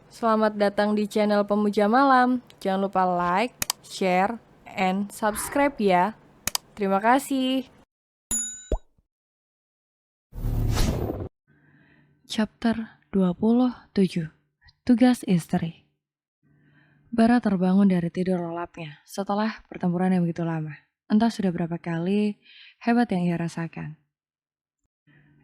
Selamat datang di channel Pemuja Malam. Jangan lupa like, share, and subscribe ya. Terima kasih. Chapter 27. Tugas Istri. Bara terbangun dari tidur lelapnya setelah pertempuran yang begitu lama. Entah sudah berapa kali hebat yang ia rasakan.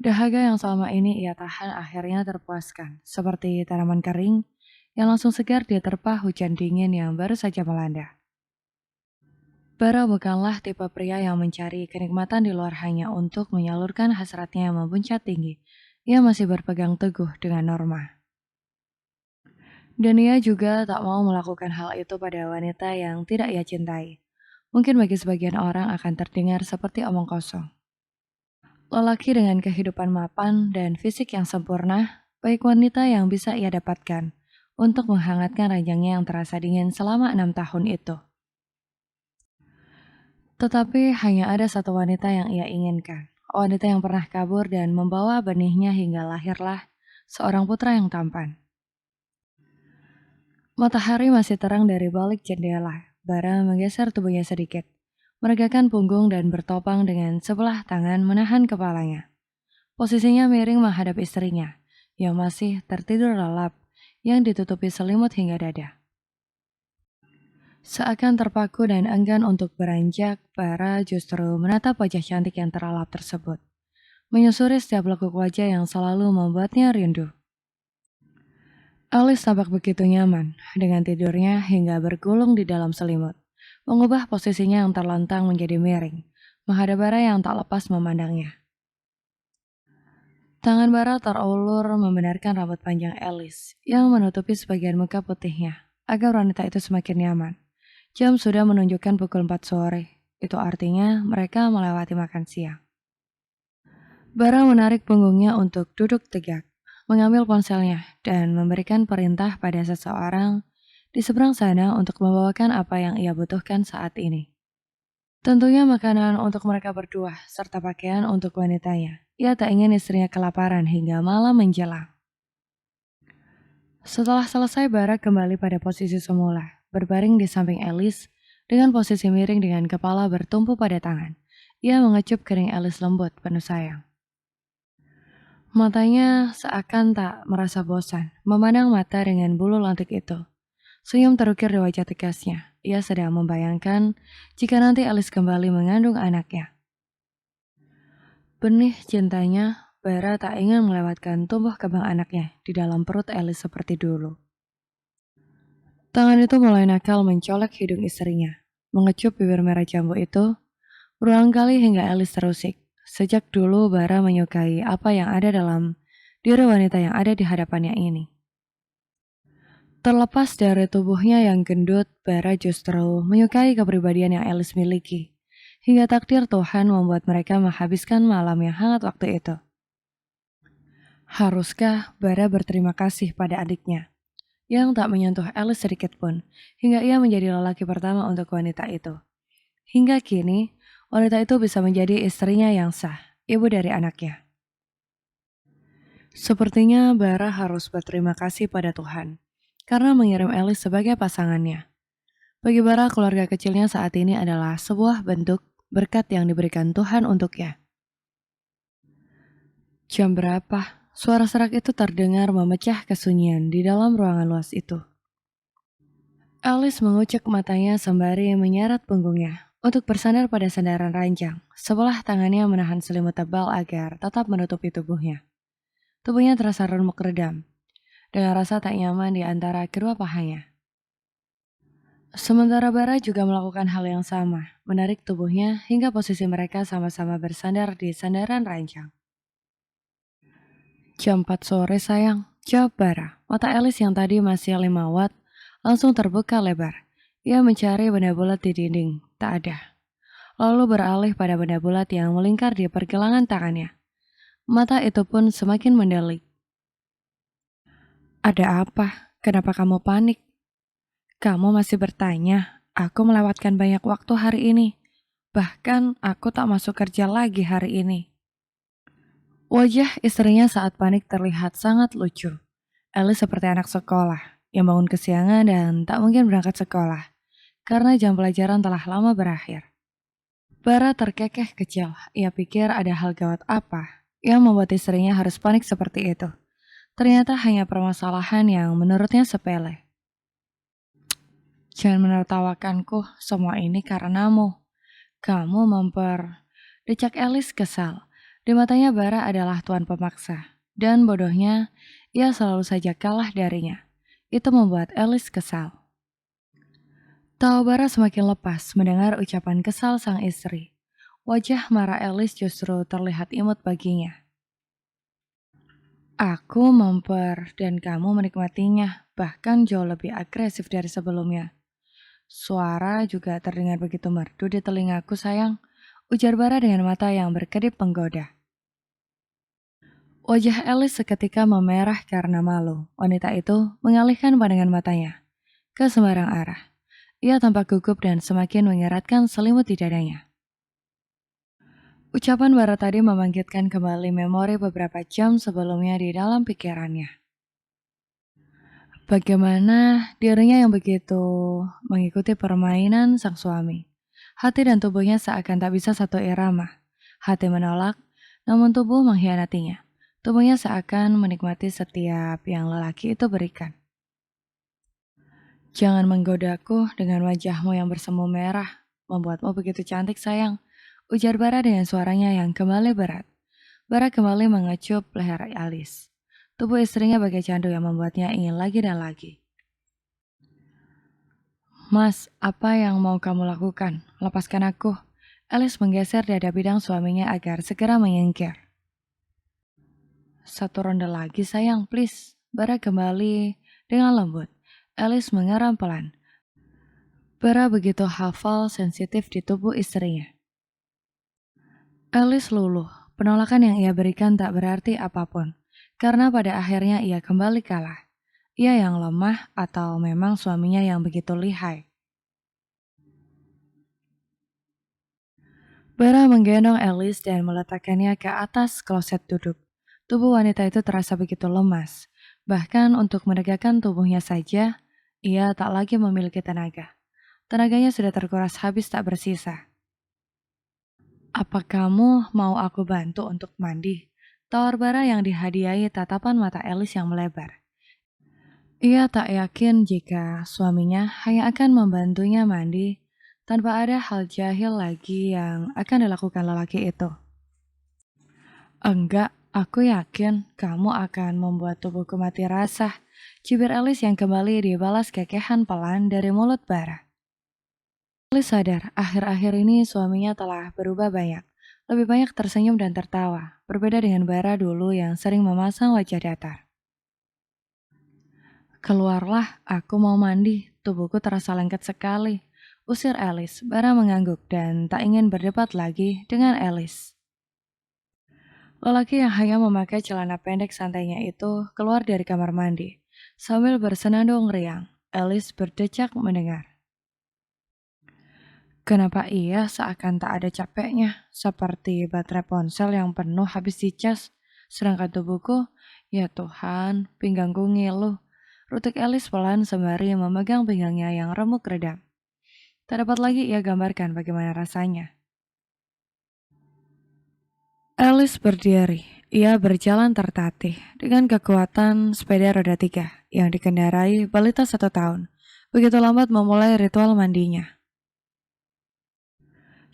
Dahaga yang selama ini ia tahan akhirnya terpuaskan, seperti tanaman kering yang langsung segar diterpa hujan dingin yang baru saja melanda. Bara bukanlah tipe pria yang mencari kenikmatan di luar hanya untuk menyalurkan hasratnya yang mempuncak tinggi. Ia masih berpegang teguh dengan norma. Dan ia juga tak mau melakukan hal itu pada wanita yang tidak ia cintai. Mungkin bagi sebagian orang akan terdengar seperti omong kosong. Lelaki dengan kehidupan mapan dan fisik yang sempurna, baik wanita yang bisa ia dapatkan untuk menghangatkan ranjangnya yang terasa dingin selama 6 tahun itu. Tetapi hanya ada satu wanita yang ia inginkan. Wanita yang pernah kabur dan membawa benihnya hingga lahirlah seorang putra yang tampan. Matahari masih terang dari balik jendela. Bara menggeser tubuhnya sedikit, meregangkan punggung dan bertopang dengan sebelah tangan menahan kepalanya. Posisinya miring menghadap istrinya, yang masih tertidur lelap, yang ditutupi selimut hingga dada. Seakan terpaku dan enggan untuk beranjak, Bara justru menatap wajah cantik yang terlelap tersebut, menyusuri setiap lekuk wajah yang selalu membuatnya rindu. Alice tampak begitu nyaman dengan tidurnya hingga bergulung di dalam selimut, mengubah posisinya yang terlentang menjadi miring, menghadap Bara yang tak lepas memandangnya. Tangan Bara terulur membenarkan rambut panjang Alice yang menutupi sebagian muka putihnya, agar wanita itu semakin nyaman. Jam sudah menunjukkan pukul 4 sore, itu artinya mereka melewati makan siang. Bara menarik punggungnya untuk duduk tegak, mengambil ponselnya, dan memberikan perintah pada seseorang di seberang sana untuk membawakan apa yang ia butuhkan saat ini. Tentunya makanan untuk mereka berdua, serta pakaian untuk wanitanya. Ia tak ingin istrinya kelaparan hingga malam menjelang. Setelah selesai, Bara kembali pada posisi semula, berbaring di samping Alice dengan posisi miring dengan kepala bertumpu pada tangan. Ia mengecup kering Alice lembut penuh sayang. Matanya seakan tak merasa bosan, memandang mata dengan bulu lantik itu. Senyum terukir di wajah tegasnya. Ia sedang membayangkan jika nanti Alice kembali mengandung anaknya. Benih cintanya, Bara tak ingin melewatkan tumbuh kembang anaknya di dalam perut Alice seperti dulu. Tangan itu mulai nakal mencolek hidung istrinya, mengecup bibir merah jambu itu, berulang kali hingga Alice terusik. Sejak dulu Bara menyukai apa yang ada dalam diri wanita yang ada di hadapannya ini. Terlepas dari tubuhnya yang gendut, Bara justru menyukai kepribadian yang Alice miliki. Hingga takdir Tuhan membuat mereka menghabiskan malam yang hangat waktu itu. Haruskah Bara berterima kasih pada adiknya, yang tak menyentuh Alice sedikit pun, hingga ia menjadi lelaki pertama untuk wanita itu. Hingga kini, wanita itu bisa menjadi istrinya yang sah, ibu dari anaknya. Sepertinya Bara harus berterima kasih pada Tuhan, karena mengirim Alice sebagai pasangannya. Bagi Bara, keluarga kecilnya saat ini adalah sebuah bentuk berkat yang diberikan Tuhan untuknya. Jam berapa? Suara serak itu terdengar memecah kesunyian di dalam ruangan luas itu. Alice mengucek matanya sembari menyeret punggungnya untuk bersandar pada sandaran ranjang. Sebelah tangannya menahan selimut tebal agar tetap menutupi tubuhnya. Tubuhnya terasa remuk redam, dengan rasa tak nyaman di antara kedua pahanya. Sementara Bara juga melakukan hal yang sama, menarik tubuhnya hingga posisi mereka sama-sama bersandar di sandaran ranjang. Jam 4 sore sayang, jawab Bara. Mata Alice yang tadi masih 5 watt langsung terbuka lebar. Ia mencari benda bulat di dinding, tak ada. Lalu beralih pada benda bulat yang melingkar di pergelangan tangannya. Mata itu pun semakin mendelik. Ada apa? Kenapa kamu panik? Kamu masih bertanya, aku melewatkan banyak waktu hari ini. Bahkan aku tak masuk kerja lagi hari ini. Wajah istrinya saat panik terlihat sangat lucu. Alice seperti anak sekolah yang bangun kesiangan dan tak mungkin berangkat sekolah karena jam pelajaran telah lama berakhir. Bara terkekeh kecil. Ia pikir ada hal gawat apa yang membuat istrinya harus panik seperti itu. Ternyata hanya permasalahan yang menurutnya sepele. Jangan menertawakanku, semua ini karenamu. Kamu Decak Alice kesal. Di matanya Bara adalah tuan pemaksa. Dan bodohnya, ia selalu saja kalah darinya. Itu membuat Alice kesal. Tahu Bara semakin lepas mendengar ucapan kesal sang istri. Wajah marah Alice justru terlihat imut baginya. Aku dan kamu menikmatinya, bahkan jauh lebih agresif dari sebelumnya. Suara juga terdengar begitu merdu di telingaku sayang, ujar Bara dengan mata yang berkedip penggoda. Wajah Alice seketika memerah karena malu. Wanita itu mengalihkan pandangan matanya ke sembarang arah. Ia tampak gugup dan semakin mengeratkan selimut di dadanya. Ucapan Bara tadi membangkitkan kembali memori beberapa jam sebelumnya di dalam pikirannya. Bagaimana dirinya yang begitu mengikuti permainan sang suami. Hati dan tubuhnya seakan tak bisa satu irama. Hati menolak, namun tubuh mengkhianatinya. Tubuhnya seakan menikmati setiap yang lelaki itu berikan. Jangan menggodaku dengan wajahmu yang bersemu merah, membuatmu begitu cantik sayang, ujar Bara dengan suaranya yang kembali berat. Bara kembali mengecup leher Alice. Tubuh istrinya bagai candu yang membuatnya ingin lagi dan lagi. Mas, apa yang mau kamu lakukan? Lepaskan aku. Alice menggeser dada bidang suaminya agar segera menyingkir. Satu ronde lagi sayang, please. Bara kembali dengan lembut. Alice mengeram pelan. Bara begitu hafal sensitif di tubuh istrinya. Alice luluh. Penolakan yang ia berikan tak berarti apapun. Karena pada akhirnya ia kembali kalah. Ia yang lemah atau memang suaminya yang begitu lihai. Bara menggendong Alice dan meletakkannya ke atas kloset duduk. Tubuh wanita itu terasa begitu lemas. Bahkan untuk menegakkan tubuhnya saja, ia tak lagi memiliki tenaga. Tenaganya sudah terkuras habis tak bersisa. Apa kamu mau aku bantu untuk mandi? Tawar Bara yang dihadiahi tatapan mata Alice yang melebar. Ia tak yakin jika suaminya hanya akan membantunya mandi tanpa ada hal jahil lagi yang akan dilakukan lelaki itu. Enggak, aku yakin kamu akan membuat tubuhku mati rasa. Cibir Alice yang kembali dibalas kekehan pelan dari mulut Bara. Alice sadar akhir-akhir ini suaminya telah berubah banyak. Lebih banyak tersenyum dan tertawa. Berbeda dengan Bara dulu yang sering memasang wajah datar. Keluarlah, aku mau mandi. Tubuhku terasa lengket sekali. Usir Alice. Bara mengangguk dan tak ingin berdebat lagi dengan Alice. Lelaki yang hanya memakai celana pendek santainya itu keluar dari kamar mandi. Sambil bersenandung riang, Alice berdecak mendengar. Kenapa ia seakan tak ada capeknya, seperti baterai ponsel yang penuh habis dicas, sedangkan tubuhku, ya Tuhan, pinggangku ngiluh. Rutik Alice pelan sembari memegang pinggangnya yang remuk redam. Tak dapat lagi ia gambarkan bagaimana rasanya. Alice berdiri. Ia berjalan tertatih dengan kekuatan sepeda roda 3 yang dikendarai balita 1 tahun. Begitu lambat memulai ritual mandinya.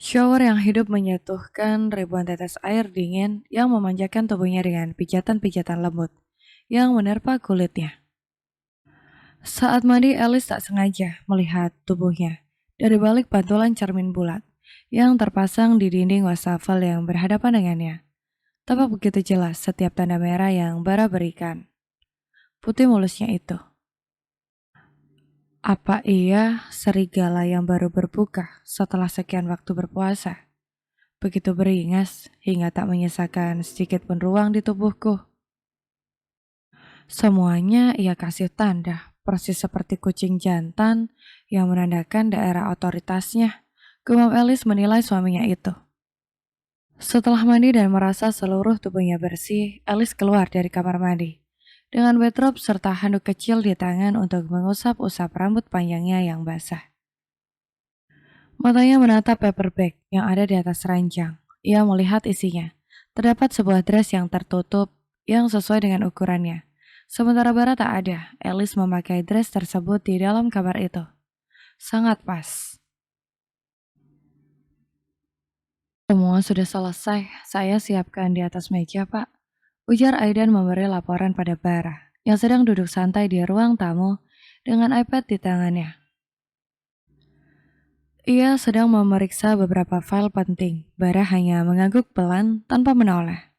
Shower yang hidup menyentuhkan ribuan tetes air dingin yang memanjakan tubuhnya dengan pijatan-pijatan lembut yang menerpa kulitnya. Saat mandi, Alice tak sengaja melihat tubuhnya dari balik pantulan cermin bulat yang terpasang di dinding wastafel yang berhadapan dengannya. Tampak begitu jelas setiap tanda merah yang Bara berikan. Putih mulusnya itu. Apa ia serigala yang baru berbuka setelah sekian waktu berpuasa? Begitu beringas hingga tak menyisakan sedikit pun ruang di tubuhku. Semuanya ia kasih tanda, persis seperti kucing jantan yang menandakan daerah otoritasnya. Gumam Alice menilai suaminya itu. Setelah mandi dan merasa seluruh tubuhnya bersih, Alice keluar dari kamar mandi. dengan backdrop serta handuk kecil di tangan untuk mengusap-usap rambut panjangnya yang basah. Matanya menatap paper bag yang ada di atas ranjang. Ia melihat isinya. Terdapat sebuah dress yang tertutup yang sesuai dengan ukurannya. Sementara Bara tak ada, Alice memakai dress tersebut di dalam kamar itu. Sangat pas. Semua sudah selesai, saya siapkan di atas meja, Pak. Ujar Aidan memberi laporan pada Bara, yang sedang duduk santai di ruang tamu dengan iPad di tangannya. Ia sedang memeriksa beberapa file penting. Bara hanya mengangguk pelan tanpa menoleh.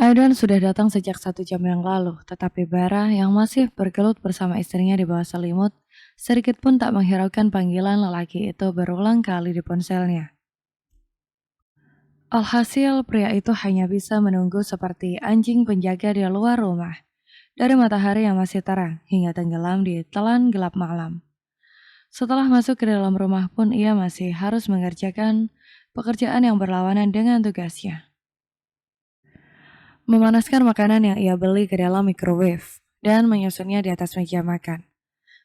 Aidan sudah datang sejak 1 jam yang lalu, tetapi Bara yang masih bergelut bersama istrinya di bawah selimut, sedikit pun tak menghiraukan panggilan lelaki itu berulang kali di ponselnya. Alhasil, pria itu hanya bisa menunggu seperti anjing penjaga di luar rumah, dari matahari yang masih terang hingga tenggelam di telan gelap malam. Setelah masuk ke dalam rumah pun ia masih harus mengerjakan pekerjaan yang berlawanan dengan tugasnya. Memanaskan makanan yang ia beli ke dalam microwave dan menyusunnya di atas meja makan.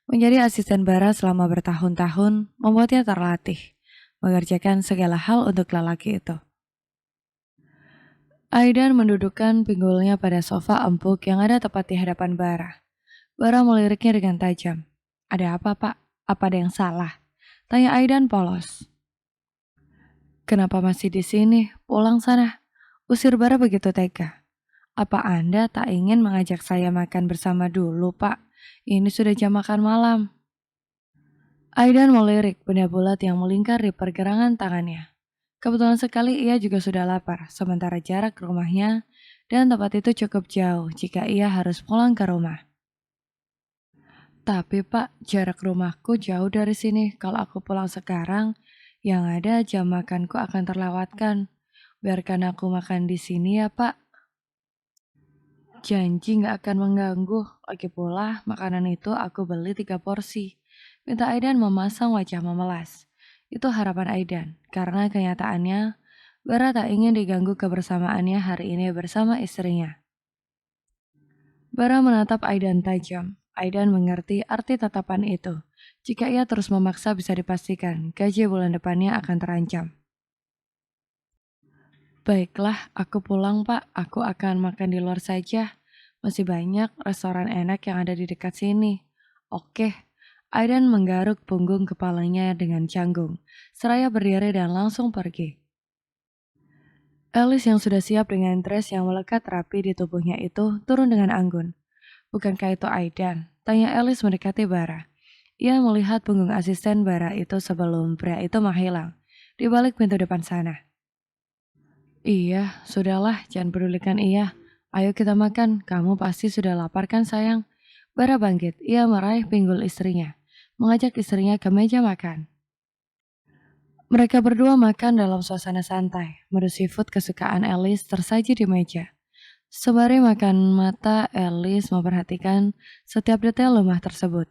Menjadi asisten Bara selama bertahun-tahun membuatnya terlatih mengerjakan segala hal untuk lelaki itu. Aidan mendudukkan pinggulnya pada sofa empuk yang ada tepat di hadapan Bara. Bara meliriknya dengan tajam. Ada apa, Pak? Apa ada yang salah? Tanya Aidan polos. Kenapa masih di sini? Pulang sana. Usir Bara begitu tega. Apa Anda tak ingin mengajak saya makan bersama dulu, Pak? Ini sudah jam makan malam. Aidan melirik benda bulat yang melingkar di pergelangan tangannya. Kebetulan sekali ia juga sudah lapar, sementara jarak rumahnya dan tempat itu cukup jauh jika ia harus pulang ke rumah. Tapi Pak, jarak rumahku jauh dari sini. Kalau aku pulang sekarang, yang ada jam makanku akan terlewatkan. Biarkan aku makan di sini ya Pak. Janji gak akan mengganggu. Lagi pula, makanan itu aku beli 3 porsi. Minta Aidan memasang wajah memelas. Itu harapan Aidan, karena kenyataannya, Bara tak ingin diganggu kebersamaannya hari ini bersama istrinya. Bara menatap Aidan tajam. Aidan mengerti arti tatapan itu. Jika ia terus memaksa bisa dipastikan, gaji bulan depannya akan terancam. Baiklah, aku pulang Pak. Aku akan makan di luar saja. Masih banyak restoran enak yang ada di dekat sini. Oke. Aidan menggaruk punggung kepalanya dengan canggung, seraya berdiri dan langsung pergi. Alice yang sudah siap dengan dress yang melekat rapi di tubuhnya itu turun dengan anggun. Bukankah itu Aidan? Tanya Alice mendekati Bara. Ia melihat punggung asisten Bara itu sebelum pria itu menghilang di balik pintu depan sana. Iya, sudahlah, jangan pedulikan ia. Ayo kita makan, kamu pasti sudah lapar kan sayang? Bara bangkit, ia meraih pinggul istrinya, mengajak istrinya ke meja makan. Mereka berdua makan dalam suasana santai, menu seafood kesukaan Alice tersaji di meja. Sembari makan mata, Alice memperhatikan setiap detail rumah tersebut.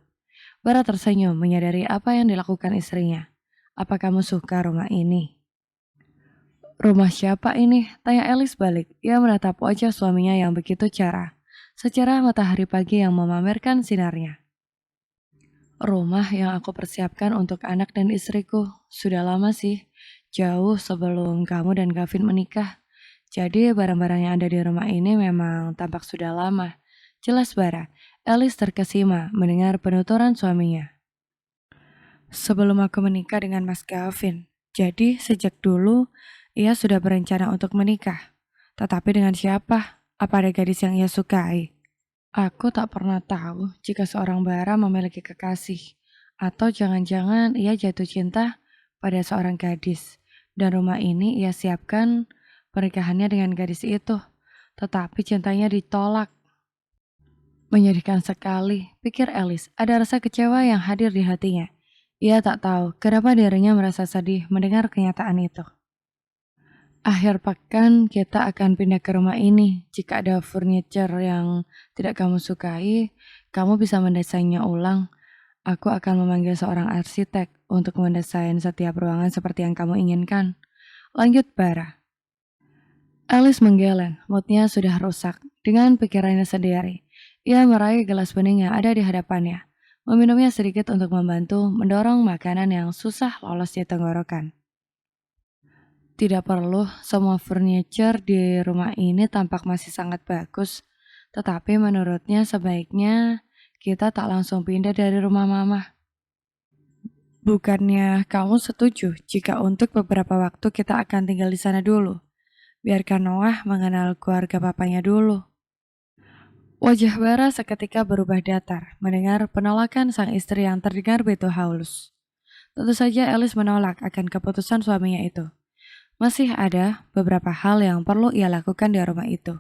Bara tersenyum menyadari apa yang dilakukan istrinya. Apa kamu suka rumah ini? Rumah siapa ini? Tanya Alice balik. Ia menatap wajah suaminya yang begitu cerah, secerah matahari pagi yang memamerkan sinarnya. Rumah yang aku persiapkan untuk anak dan istriku. Sudah lama sih, jauh sebelum kamu dan Gavin menikah. Jadi barang-barang yang ada di rumah ini memang tampak sudah lama. Jelas Bara, Alice terkesima mendengar penuturan suaminya. Sebelum aku menikah dengan Mas Gavin, jadi sejak dulu ia sudah berencana untuk menikah. Tetapi dengan siapa? Apa ada gadis yang ia sukai? Aku tak pernah tahu jika seorang Bara memiliki kekasih. Atau jangan-jangan ia jatuh cinta pada seorang gadis. Dan rumah ini ia siapkan pernikahannya dengan gadis itu. Tetapi cintanya ditolak. Menyedihkan sekali, pikir Alice. Ada rasa kecewa yang hadir di hatinya. Ia tak tahu kenapa dirinya merasa sedih mendengar kenyataan itu. Akhir pekan kita akan pindah ke rumah ini. Jika ada furniture yang tidak kamu sukai, kamu bisa mendesainnya ulang. Aku akan memanggil seorang arsitek untuk mendesain setiap ruangan seperti yang kamu inginkan. Lanjut Bara. Alice menggeleng, moodnya sudah rusak. Dengan pikirannya sendiri, ia meraih gelas bening yang ada di hadapannya, meminumnya sedikit untuk membantu mendorong makanan yang susah lolos di tenggorokan. Tidak perlu semua furniture di rumah ini tampak masih sangat bagus, tetapi menurutnya sebaiknya kita tak langsung pindah dari rumah mama. Bukannya kamu setuju jika untuk beberapa waktu kita akan tinggal di sana dulu? Biarkan Noah mengenal keluarga papanya dulu. Wajah Bara seketika berubah datar mendengar penolakan sang istri yang terdengar begitu halus. Tentu saja Alice menolak akan keputusan suaminya itu. Masih ada beberapa hal yang perlu ia lakukan di rumah itu.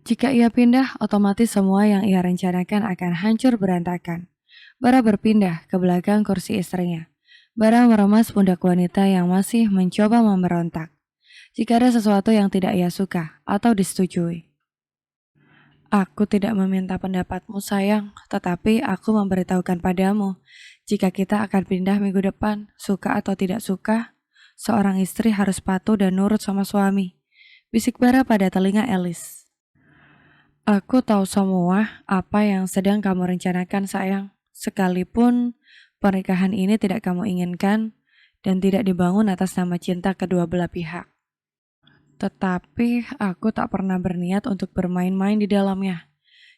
Jika ia pindah, otomatis semua yang ia rencanakan akan hancur berantakan. Bara berpindah ke belakang kursi istrinya. Bara meremas pundak wanita yang masih mencoba memberontak. Jika ada sesuatu yang tidak ia suka atau disetujui. Aku tidak meminta pendapatmu sayang, tetapi aku memberitahukan padamu, jika kita akan pindah minggu depan, suka atau tidak suka, seorang istri harus patuh dan nurut sama suami. Bisik Bara pada telinga Alice. Aku tahu semua apa yang sedang kamu rencanakan sayang, sekalipun pernikahan ini tidak kamu inginkan dan tidak dibangun atas nama cinta kedua belah pihak. Tetapi aku tak pernah berniat untuk bermain-main di dalamnya.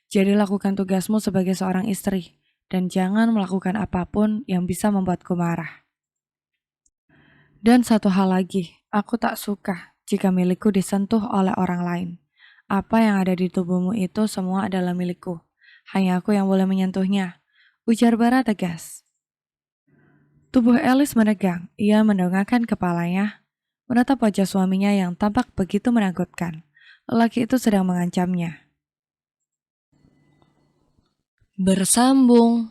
Jadi lakukan tugasmu sebagai seorang istri dan jangan melakukan apapun yang bisa membuatku marah. Dan satu hal lagi, aku tak suka jika milikku disentuh oleh orang lain. Apa yang ada di tubuhmu itu semua adalah milikku. Hanya aku yang boleh menyentuhnya, ujar Bara tegas. Tubuh Alice menegang, ia mendongakkan kepalanya, menatap wajah suaminya yang tampak begitu menakutkan. Lelaki itu sedang mengancamnya. Bersambung.